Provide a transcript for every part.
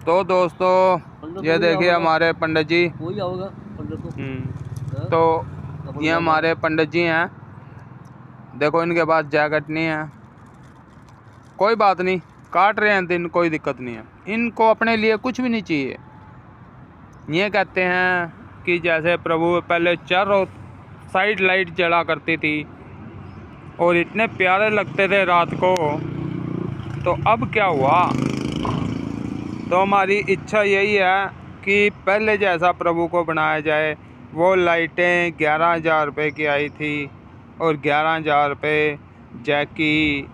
तो दोस्तों ये देखिए हमारे पंडित जी। कोई आओगा पंडित तो ये हमारे पंडित जी हैं। देखो इनके पास जैकेट नहीं है, कोई बात नहीं, काट रहे हैं दिन, कोई दिक्कत नहीं है। इनको अपने लिए कुछ भी नहीं चाहिए। ये कहते हैं कि जैसे प्रभु पहले चारों साइड लाइट जला करती थी और इतने प्यारे लगते थे रात को, तो अब क्या हुआ। तो हमारी इच्छा यही है कि पहले जैसा प्रभु को बनाया जाए। वो लाइटें 11,000 रुपये की आई थी और 11,000 रुपये जैकी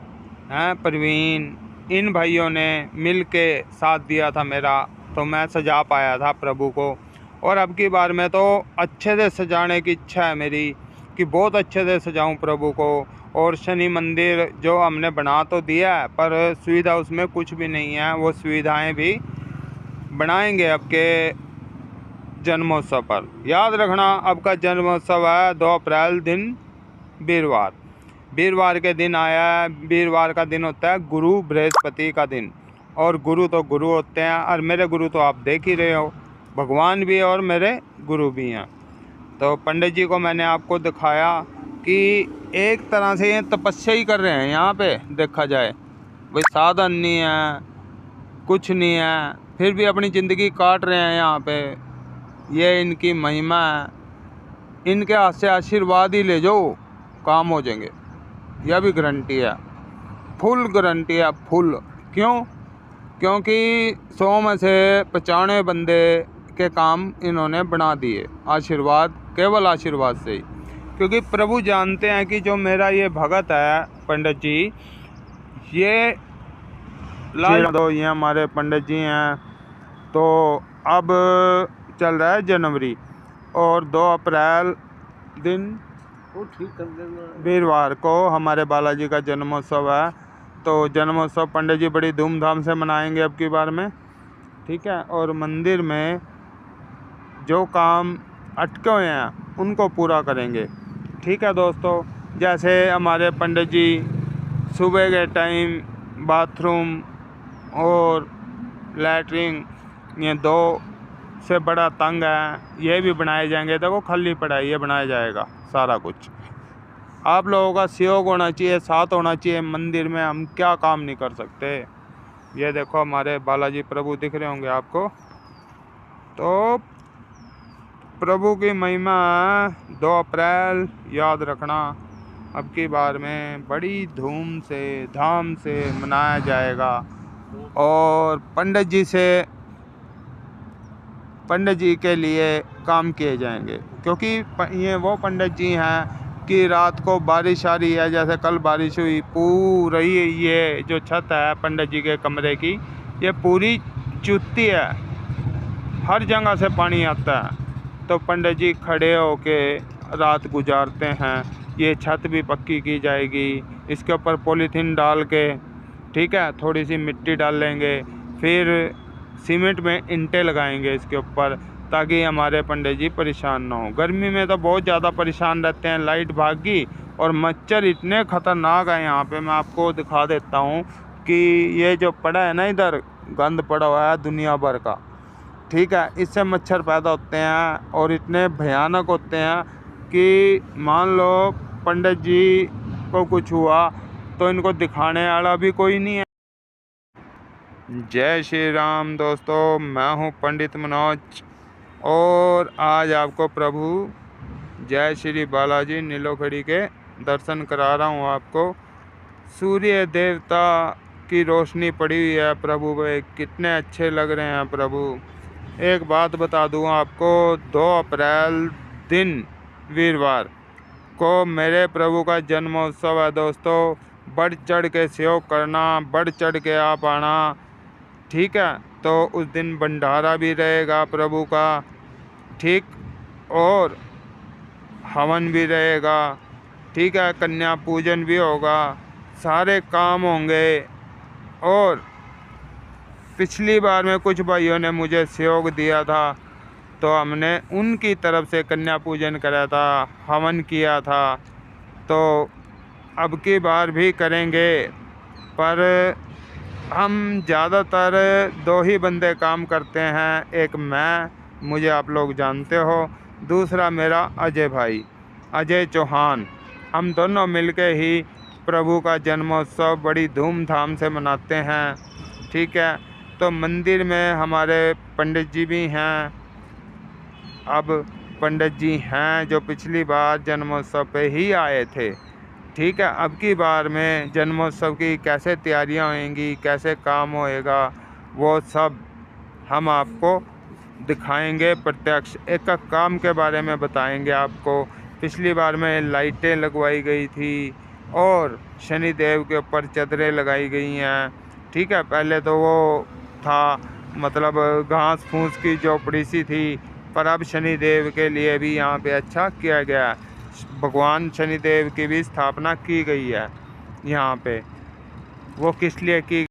हैं, प्रवीण, इन भाइयों ने मिल के साथ दिया था मेरा, तो मैं सजा पाया था प्रभु को। और अब की बार में तो अच्छे से सजाने की इच्छा है मेरी कि बहुत अच्छे से सजाऊं प्रभु को। और शनि मंदिर जो हमने बना तो दिया है, पर सुविधा उसमें कुछ भी नहीं है। वो सुविधाएं भी बनाएंगे अब के जन्मोत्सव पर। याद रखना, अब का जन्मोत्सव है 2 अप्रैल दिन वीरवार के दिन आया है। वीरवार का दिन होता है गुरु बृहस्पति का दिन, और गुरु तो गुरु होते हैं, और मेरे गुरु तो आप देख ही रहे हो, भगवान भी है और मेरे गुरु भी हैं। तो पंडित जी को मैंने आपको दिखाया कि एक तरह से ये तपस्या ही कर रहे हैं। यहाँ पे देखा जाए भाई साधन नहीं है, कुछ नहीं है, फिर भी अपनी ज़िंदगी काट रहे हैं यहाँ पे। ये इनकी महिमा है। इनके हाथ से आशीर्वाद ही ले जाओ, काम हो जाएंगे। यह भी गारंटी है, फुल गारंटी है, फुल। क्यों? क्योंकि 100 में से 95 बंदे के काम इन्होंने बना दिए, आशीर्वाद, केवल आशीर्वाद से ही। क्योंकि प्रभु जानते हैं कि जो मेरा ये भगत है पंडित जी, ये तो ये हमारे पंडित जी हैं। तो अब चल रहा है जनवरी, और 2 अप्रैल दिन वीरवार को हमारे बालाजी का जन्मोत्सव है। तो जन्मोत्सव पंडित जी बड़ी धूमधाम से मनाएंगे अब की बार में, ठीक है। और मंदिर में जो काम अटके हुए हैं उनको पूरा करेंगे, ठीक है दोस्तों। जैसे हमारे पंडित जी सुबह के टाइम बाथरूम और लैट्रिन, ये 2 से बड़ा तंग है, ये भी बनाए जाएंगे। देखो खाली पड़ा है, ये बनाया जाएगा सारा कुछ। आप लोगों का सहयोग होना चाहिए, साथ होना चाहिए। मंदिर में हम क्या काम नहीं कर सकते। ये देखो हमारे बालाजी प्रभु दिख रहे होंगे आपको। तो प्रभु की महिमा 2 अप्रैल याद रखना, अब की बार में बड़ी धूम से धाम से मनाया जाएगा। और पंडित जी के लिए काम किए जाएंगे, क्योंकि ये वो पंडित जी हैं कि रात को बारिश आ रही है, जैसे कल बारिश हुई, पूरी ये जो छत है पंडित जी के कमरे की, ये पूरी चुत्ती है, हर जगह से पानी आता है। तो पंडित जी खड़े होके रात गुजारते हैं। ये छत भी पक्की की जाएगी, इसके ऊपर पॉलीथीन डाल के, ठीक है, थोड़ी सी मिट्टी डाल लेंगे, फिर सीमेंट में ईंटें लगाएंगे इसके ऊपर, ताकि हमारे पंडित जी परेशान ना हो। गर्मी में तो बहुत ज़्यादा परेशान रहते हैं, लाइट भागी, और मच्छर इतने ख़तरनाक है यहाँ पे। मैं आपको दिखा देता हूँ कि ये जो पड़ा है ना, इधर गंद पड़ा हुआ है दुनिया भर का, ठीक है, इससे मच्छर पैदा होते हैं और इतने भयानक होते हैं कि मान लो पंडित जी को कुछ हुआ तो इनको दिखाने वाला भी कोई नहीं है। जय श्री राम दोस्तों, मैं हूँ पंडित मनोज, और आज आपको प्रभु जय श्री बालाजी नीलोखड़ी के दर्शन करा रहा हूँ आपको। सूर्य देवता की रोशनी पड़ी हुई है प्रभु पे, कितने अच्छे लग रहे हैं प्रभु। एक बात बता दूँ आपको, 2 अप्रैल दिन वीरवार को मेरे प्रभु का जन्मोत्सव है दोस्तों। बढ़ चढ़ के सहयोग करना, बढ़ चढ़ के आप आना, ठीक है। तो उस दिन भंडारा भी रहेगा प्रभु का, ठीक, और हवन भी रहेगा, ठीक है, कन्या पूजन भी होगा, सारे काम होंगे। और पिछली बार में कुछ भाइयों ने मुझे सहयोग दिया था, तो हमने उनकी तरफ से कन्या पूजन करा था, हवन किया था। तो अब की बार भी करेंगे, पर हम ज़्यादातर 2 ही बंदे काम करते हैं, एक मैं, मुझे आप लोग जानते हो, दूसरा मेरा अजय भाई, अजय चौहान। हम दोनों मिलके ही प्रभु का जन्मोत्सव बड़ी धूमधाम से मनाते हैं। ठीक है, तो मंदिर में हमारे पंडित जी भी हैं। अब पंडित जी हैं जो पिछली बार जन्मोत्सव पे ही आए थे। ठीक है, अब की बार में जन्मोत्सव की कैसे तैयारियां होंगी, कैसे काम होएगा, वो सब हम आपको दिखाएंगे प्रत्यक्ष, एक एक काम के बारे में बताएंगे आपको। पिछली बार में लाइटें लगवाई गई थी और शनिदेव के ऊपर चादरें लगाई गई हैं। ठीक है, पहले तो वो था मतलब घास फूस की झोपड़ी सी थी, पर अब शनिदेव के लिए भी यहाँ पे अच्छा किया गया है। भगवान शनिदेव की भी स्थापना की गई है यहाँ पे। वो किस लिए की